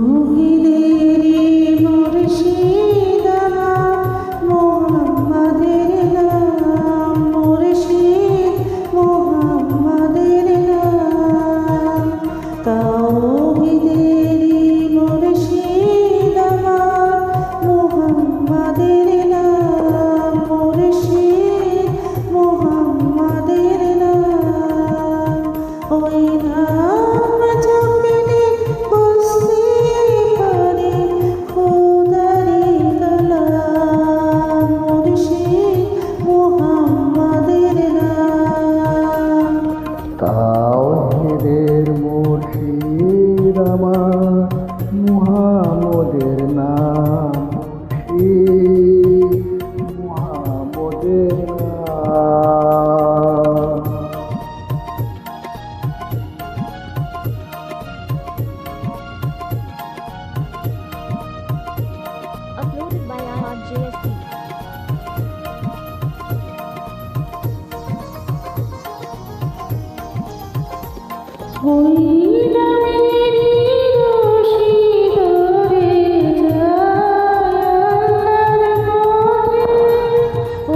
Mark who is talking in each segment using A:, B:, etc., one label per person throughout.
A: তাওহীদেরি মুর্শিদ আমার মুহাম্মাদের নাম, মুর্শিদ মুহাম্মাদের নাম। তাওহীদেরি মুর্শিদ আমার মুহাম্মাদের নাম, মুর্শিদ মুহাম্মাদের নাম। ওই নাম জপলে বুঝতে পারি খোদারি কালাম, মুর্শিদ মুহাম্মাদের নাম।
B: তাওহীদের মুর্শিদ আমার মুহাম্মদের নাম, মুর্শিদ মুহাম্মদের নাম।
C: Uploaded by IRJSP.
A: ওই নামেরই রশি ধরে যায় আল্লাহর পথে,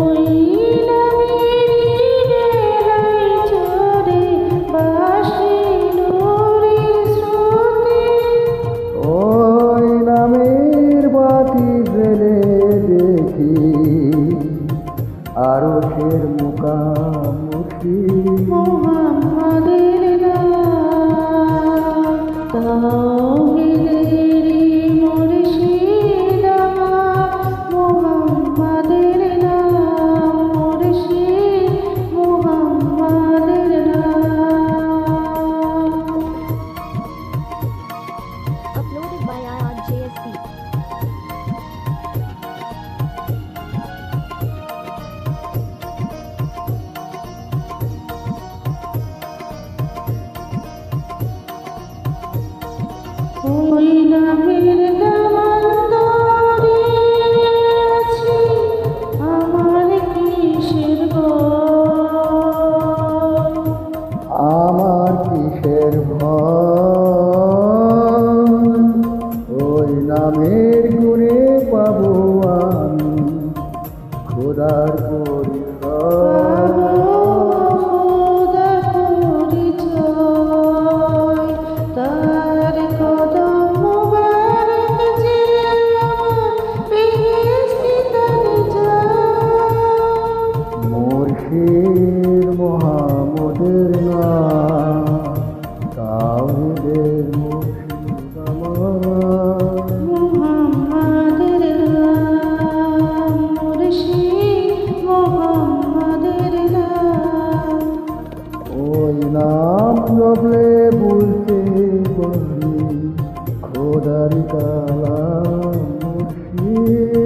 A: ওই নামেরই বেলায় চড়ে বাসি নূরের স্রোতে।
B: ওই নামের বাতি জেলে দেখি আরশের মুখামুখি,
A: মুহাম্মাদের নাম। তাওহীদেরি মুর্শিদ আমার মুহাম্মাদের নাম, মুর্শিদ মুহাম্মাদের নাম।
C: Uploaded by IRJSP.
A: ওই নামের দামান্তরে আছি আমার কিসের ভয়,
B: আমার কিসের ভয়। ওই নামের গুণে পাবো আমি খোদার পরিচয়।
A: খোদার পরিচয়। তার কদম মোবারক যে আমার বেহেশতে তারে যায়।
B: মুর্শিদ মুহাম্মদের নাম, তাওহীদের মুর্শিদ আমার।
A: মুহাম্মাদের নাম, মুর্শিদ মুহাম্মাদের নাম।
B: ওই নাম জপলে বুঝতে পারি খোদার কালাম, মুর্শিদ